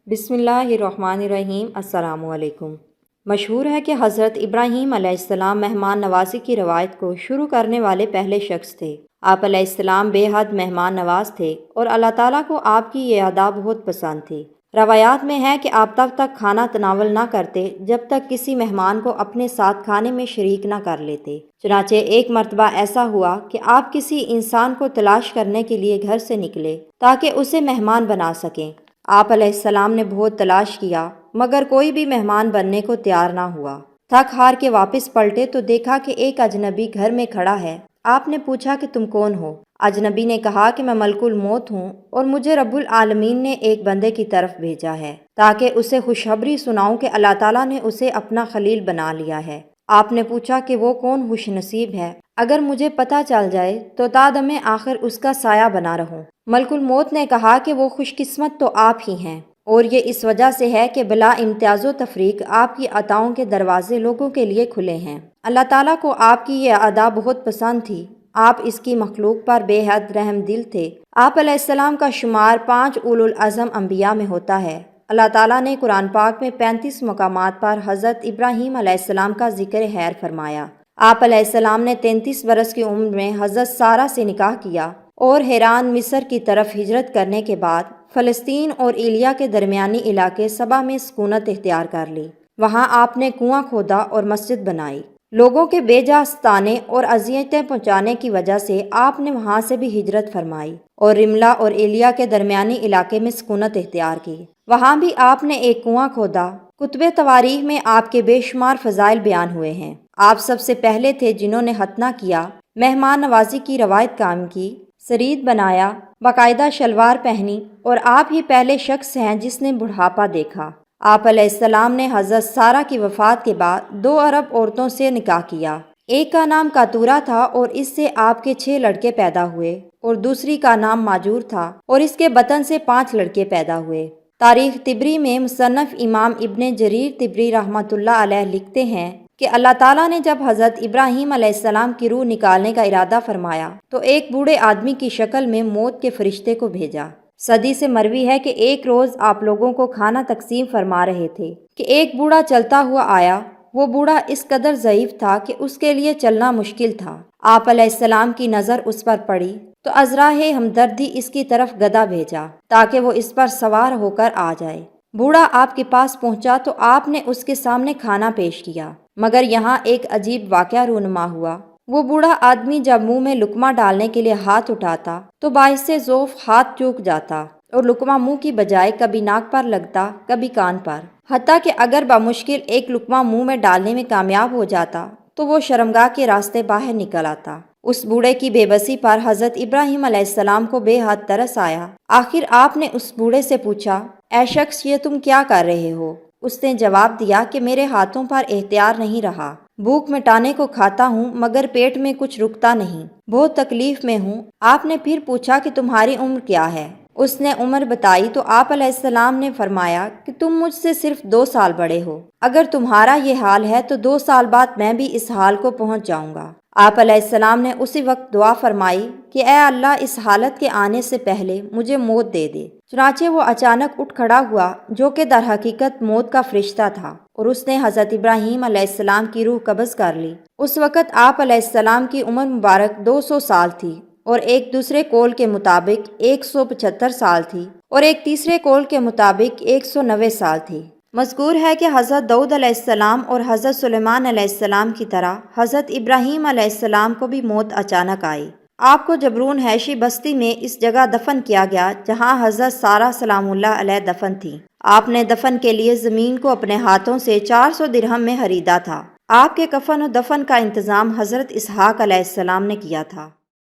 بسم اللہ الرحمن الرحیم۔ السلام علیکم۔ مشہور ہے کہ حضرت ابراہیم علیہ السلام مہمان نوازی کی روایت کو شروع کرنے والے پہلے شخص تھے۔ آپ علیہ السلام بے حد مہمان نواز تھے اور اللہ تعالیٰ کو آپ کی یہ ادا بہت پسند تھی۔ روایات میں ہے کہ آپ تب تک کھانا تناول نہ کرتے جب تک کسی مہمان کو اپنے ساتھ کھانے میں شریک نہ کر لیتے۔ چنانچہ ایک مرتبہ ایسا ہوا کہ آپ کسی انسان کو تلاش کرنے کے لیے گھر سے نکلے تاکہ اسے مہمان بنا سکیں۔ آپ علیہ السلام نے بہت تلاش کیا مگر کوئی بھی مہمان بننے کو تیار نہ ہوا۔ تھک ہار کے واپس پلٹے تو دیکھا کہ ایک اجنبی گھر میں کھڑا ہے۔ آپ نے پوچھا کہ تم کون ہو؟ اجنبی نے کہا کہ میں ملک الموت ہوں اور مجھے رب العالمین نے ایک بندے کی طرف بھیجا ہے تاکہ اسے خوشخبری سناؤں کہ اللہ تعالیٰ نے اسے اپنا خلیل بنا لیا ہے۔ آپ نے پوچھا کہ وہ کون خوش نصیب ہے؟ اگر مجھے پتہ چل جائے تو تادم آخر اس کا سایہ بنا رہوں۔ ملک الموت نے کہا کہ وہ خوش قسمت تو آپ ہی ہیں، اور یہ اس وجہ سے ہے کہ بلا امتیاز و تفریق آپ کی عطاؤں کے دروازے لوگوں کے لیے کھلے ہیں۔ اللہ تعالیٰ کو آپ کی یہ ادا بہت پسند تھی۔ آپ اس کی مخلوق پر بے حد رحم دل تھے۔ آپ علیہ السلام کا شمار 5 اولو العزم انبیاء میں ہوتا ہے۔ اللہ تعالیٰ نے قرآن پاک میں 35 مقامات پر حضرت ابراہیم علیہ السلام کا ذکر خیر فرمایا۔ آپ علیہ السلام نے 33 برس کی عمر میں حضرت سارہ سے نکاح کیا اور حیران مصر کی طرف ہجرت کرنے کے بعد فلسطین اور ایلیا کے درمیانی علاقے سبا میں سکونت اختیار کر لی۔ وہاں آپ نے کنواں کھودا اور مسجد بنائی۔ لوگوں کے بے جا ستانے اور اذیتیں پہنچانے کی وجہ سے آپ نے وہاں سے بھی ہجرت فرمائی اور رملہ اور ایلیا کے درمیانی علاقے میں سکونت اختیار کی۔ وہاں بھی آپ نے ایک کنواں کھودا۔ کتب تواریخ میں آپ کے بے شمار فضائل بیان ہوئے ہیں۔ آپ سب سے پہلے تھے جنہوں نے ختنہ کیا، مہمان نوازی کی روایت قائم کی، سرید بنایا، باقاعدہ شلوار پہنی، اور آپ ہی پہلے شخص ہیں جس نے بڑھاپا دیکھا۔ آپ علیہ السلام نے حضرت سارہ کی وفات کے بعد 2 عرب عورتوں سے نکاح کیا۔ ایک کا نام کاتورہ تھا اور اس سے آپ کے 6 لڑکے پیدا ہوئے، اور دوسری کا نام ماجور تھا اور اس کے بطن سے 5 لڑکے پیدا ہوئے۔ تاریخ طبری میں مصنف امام ابن جریر طبری رحمۃ اللہ علیہ لکھتے ہیں کہ اللہ تعالیٰ نے جب حضرت ابراہیم علیہ السلام کی روح نکالنے کا ارادہ فرمایا تو ایک بوڑھے آدمی کی شکل میں موت کے فرشتے کو بھیجا۔ صدی سے مروی ہے کہ ایک روز آپ لوگوں کو کھانا تقسیم فرما رہے تھے کہ ایک بوڑھا چلتا ہوا آیا۔ وہ بوڑھا اس قدر ضعیف تھا کہ اس کے لیے چلنا مشکل تھا۔ آپ علیہ السلام کی نظر اس پر پڑی تو ازراہ ہمدردی اس کی طرف گدا بھیجا تاکہ وہ اس پر سوار ہو کر آ جائے۔ بوڑھا آپ کے پاس پہنچا تو آپ نے اس کے سامنے کھانا پیش کیا، مگر یہاں ایک عجیب واقعہ رونما ہوا۔ وہ بوڑھا آدمی جب منہ میں لقمہ ڈالنے کے لیے ہاتھ اٹھاتا تو باعث ذوف ہاتھ چوک جاتا اور لقمہ منہ کی بجائے کبھی ناک پر لگتا، کبھی کان پر، حتیٰ کہ اگر بمشکل ایک لقمہ منہ میں ڈالنے میں کامیاب ہو جاتا تو وہ شرمگاہ کے راستے باہر نکل آتا۔ اس بوڑھے کی بے بسی پر حضرت ابراہیم علیہ السلام کو بے حد ترس آیا۔ آخر آپ نے اس بوڑھے سے پوچھا، اے شخص، یہ تم کیا کر رہے ہو؟ اس نے جواب دیا کہ میرے ہاتھوں پر اختیار نہیں رہا، بھوک مٹانے کو کھاتا ہوں مگر پیٹ میں کچھ رکتا نہیں، بہت تکلیف میں ہوں۔ آپ نے پھر پوچھا کہ تمہاری عمر کیا ہے؟ اس نے عمر بتائی تو آپ علیہ السلام نے فرمایا کہ تم مجھ سے صرف 2 سال بڑے ہو۔ اگر تمہارا یہ حال ہے تو 2 سال بعد میں بھی اس حال کو پہنچ جاؤں گا۔ آپ علیہ السلام نے اسی وقت دعا فرمائی کہ اے اللہ، اس حالت کے آنے سے پہلے مجھے موت دے دے۔ چنانچہ وہ اچانک اٹھ کھڑا ہوا جو کہ در حقیقت موت کا فرشتہ تھا، اور اس نے حضرت ابراہیم علیہ السلام کی روح قبض کر لی۔ اس وقت آپ علیہ السلام کی عمر مبارک 200 سال تھی، اور ایک دوسرے قول کے مطابق 175 سال تھی، اور ایک تیسرے قول کے مطابق 190 سال تھی۔ مذکور ہے کہ حضرت داؤد علیہ السلام اور حضرت سلیمان علیہ السلام کی طرح حضرت ابراہیم علیہ السلام کو بھی موت اچانک آئی۔ آپ کو جبرون حیشی بستی میں اس جگہ دفن کیا گیا جہاں حضرت سارہ سلام اللہ علیہ دفن تھی۔ آپ نے دفن کے لیے زمین کو اپنے ہاتھوں سے 400 درہم میں خریدا تھا۔ آپ کے کفن و دفن کا انتظام حضرت اسحاق علیہ السلام نے کیا تھا۔